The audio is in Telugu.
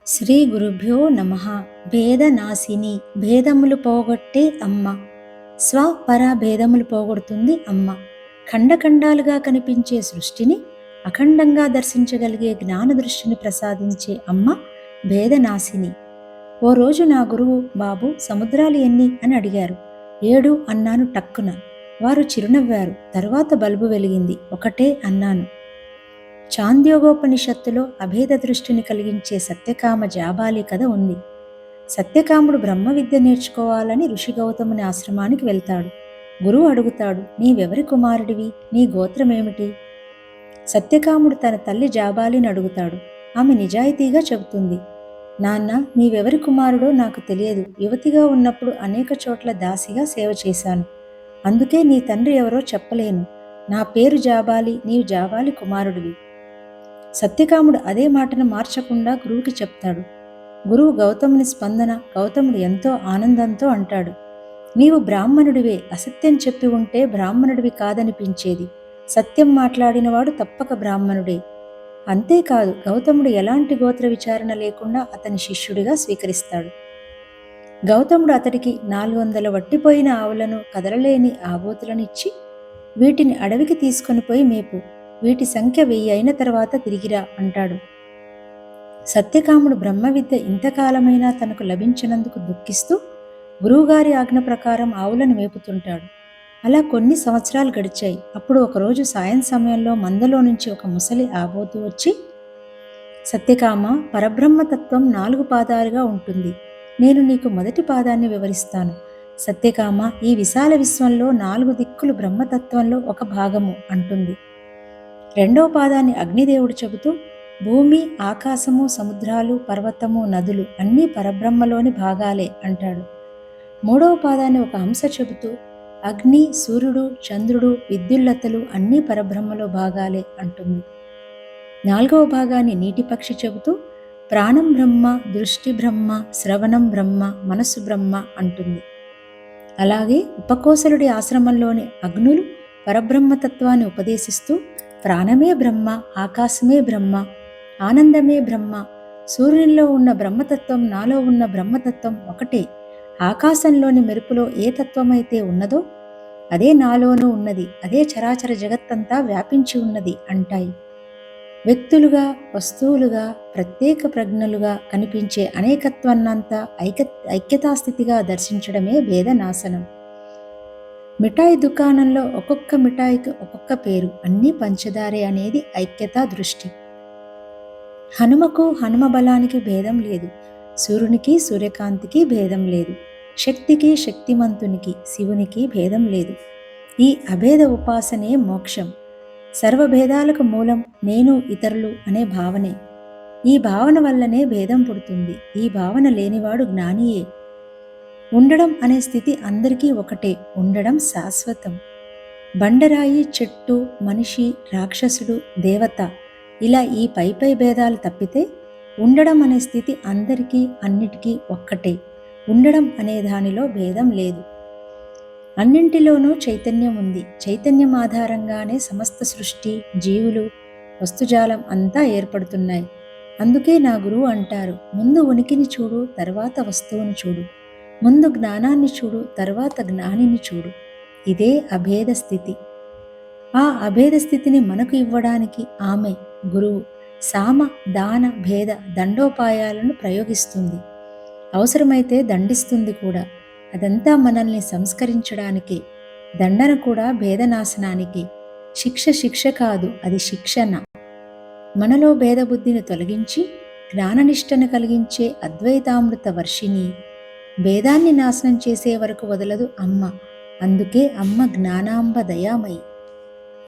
శ్రీ గురుభ్యో నమః. భేదనాశిని, భేదములు పోగొట్టే అమ్మ. స్వపర భేదములు పోగొడుతుంది అమ్మ. ఖండఖండాలుగా కనిపించే సృష్టిని అఖండంగా దర్శించగలిగే జ్ఞాన దృష్టిని ప్రసాదించే అమ్మ భేదనాశిని. ఓ రోజు నా గురువు, బాబు సముద్రాలు ఎన్ని అని అడిగారు. 7 అన్నాను టక్కున. వారు చిరునవ్వారు. తరువాత బల్బు వెలిగింది. ఒకటే అన్నాను. చాంద్యోగోపనిషత్తులో అభేద దృష్టిని కలిగించే సత్యకామ జాబాలి కథ ఉంది. సత్యకాముడు బ్రహ్మ విద్య నేర్చుకోవాలని ఋషి గౌతముని ఆశ్రమానికి వెళ్తాడు. గురువు అడుగుతాడు, నీవెవరి కుమారుడివి, నీ గోత్రమేమిటి? సత్యకాముడు తన తల్లి జాబాలిని అడుగుతాడు. ఆమె నిజాయితీగా చెబుతుంది, నాన్న, నీవెవరి కుమారుడో నాకు తెలియదు. యువతిగా ఉన్నప్పుడు అనేక చోట్ల దాసిగా సేవ చేశాను. అందుకే నీ తండ్రి ఎవరో చెప్పలేను. నా పేరు జాబాలి, నీవు జాబాలి కుమారుడివి. సత్యకాముడు అదే మాటను మార్చకుండా గురువుకి చెప్తాడు. గురువు గౌతముని స్పందన. గౌతముడు ఎంతో ఆనందంతో అంటాడు, నీవు బ్రాహ్మణుడివే. అసత్యం చెప్పి ఉంటే బ్రాహ్మణుడివి కాదనిపించేది. సత్యం మాట్లాడినవాడు తప్పక బ్రాహ్మణుడే. అంతేకాదు, గౌతముడు ఎలాంటి గోత్ర విచారణ లేకుండా అతని శిష్యుడిగా స్వీకరిస్తాడు. గౌతముడు అతడికి 400 వట్టిపోయిన ఆవులను, కదలలేని ఆబోతులను ఇచ్చి, వీటిని అడవికి తీసుకొని పోయి మేపు. వీటి సంఖ్య 1000 అయిన తర్వాత తిరిగిరా అంటాడు. సత్యకాముడు బ్రహ్మ విద్య ఇంతకాలమైనా తనకు లభించినందుకు దుఃఖిస్తూ గురువుగారి ఆజ్ఞ ప్రకారం ఆవులను మేపుతుంటాడు. అలా కొన్ని సంవత్సరాలు గడిచాయి. అప్పుడు ఒకరోజు సాయం సమయంలో మందలో నుంచి ఒక ముసలి ఆబోతు వచ్చి, సత్యకామ, పరబ్రహ్మతత్వం 4 పాదాలుగా ఉంటుంది. నేను నీకు మొదటి పాదాన్ని వివరిస్తాను. సత్యకామ, ఈ విశాల విశ్వంలో 4 దిక్కులు బ్రహ్మతత్వంలో ఒక భాగము అంటుంది. రెండవ పాదాన్ని అగ్నిదేవుడు చెబుతూ, భూమి, ఆకాశము, సముద్రాలు, పర్వతము, నదులు అన్నీ పరబ్రహ్మలోని భాగాలే అంటాడు. మూడవ పాదాన్ని ఒక హంస చెబుతూ, అగ్ని, సూర్యుడు, చంద్రుడు, విద్యుల్లతలు అన్నీ పరబ్రహ్మలో భాగాలే అంటుంది. నాలుగవ భాగాన్ని నీటి పక్షి చెబుతూ, ప్రాణం బ్రహ్మ, దృష్టి బ్రహ్మ, శ్రవణం బ్రహ్మ, మనస్సు బ్రహ్మ అంటుంది. అలాగే ఉపకోసలుడి ఆశ్రమంలోని అగ్నులు పరబ్రహ్మతత్వాన్ని ఉపదేశిస్తూ, ప్రాణమే బ్రహ్మ, ఆకాశమే బ్రహ్మ, ఆనందమే బ్రహ్మ, సూర్యునిలో ఉన్న బ్రహ్మతత్వం, నాలో ఉన్న బ్రహ్మతత్వం ఒకటే, ఆకాశంలోని మెరుపులో ఏ తత్వమైతే ఉన్నదో అదే నాలోనూ ఉన్నది, అదే చరాచర జగత్తంతా వ్యాపించి ఉన్నది అంటాయి. వ్యక్తులుగా, వస్తువులుగా, ప్రత్యేక ప్రజ్ఞలుగా కనిపించే అనేకత్వాన్నంతా ఐక్యతాస్థితిగా దర్శించడమే భేదనాశనం. మిఠాయి దుకాణంలో ఒక్కొక్క మిఠాయికి ఒక్కొక్క పేరు, అన్నీ పంచదారే అనేది ఐక్యతా దృష్టి. హనుమకు హనుమ బలానికి భేదం లేదు. సూర్యునికి సూర్యకాంతికి భేదం లేదు. శక్తికి శక్తిమంతునికి, శివునికి భేదం లేదు. ఈ అభేద ఉపాసనే మోక్షం. సర్వభేదాలకు మూలం నేను, ఇతరులు అనే భావనే. ఈ భావన వల్లనే భేదం పుడుతుంది. ఈ భావన లేనివాడు జ్ఞానియే. ఉండడం అనే స్థితి అందరికీ ఒకటే. ఉండడం శాశ్వతం. బండరాయి, చెట్టు, మనిషి, రాక్షసుడు, దేవత ఇలా ఈ పై భేదాలు తప్పితే ఉండడం అనే స్థితి అందరికీ, అన్నిటికీ ఒక్కటే. ఉండడం అనే దానిలో భేదం లేదు. అన్నింటిలోనూ చైతన్యం ఉంది. చైతన్యం ఆధారంగానే సమస్త సృష్టి, జీవులు, వస్తుజాలం అంతా ఏర్పడుతున్నాయి. అందుకే నా గురువు అంటారు, ముందు ఉనికిని చూడు, తర్వాత వస్తువుని చూడు. ముందు జ్ఞానాన్ని చూడు, తర్వాత జ్ఞానిని చూడు. ఇదే అభేద స్థితి. ఆ అభేద స్థితిని మనకు ఇవ్వడానికి ఆమె, గురువు, సామ, దాన, భేద దండోపాయాలను ప్రయోగిస్తుంది. అవసరమైతే దండిస్తుంది కూడా. అదంతా మనల్ని సంస్కరించడానికే. దండన కూడా భేదనాశనానికి. శిక్ష శిక్ష కాదు, అది శిక్షణ. మనలో భేదబుద్ధిని తొలగించి జ్ఞాననిష్టను కలిగించే అద్వైతామృత వర్షిణి. భేదాన్ని నాశనం చేసే వరకు వదలదు అమ్మ. అందుకే అమ్మ జ్ఞానాంబ దయామయి.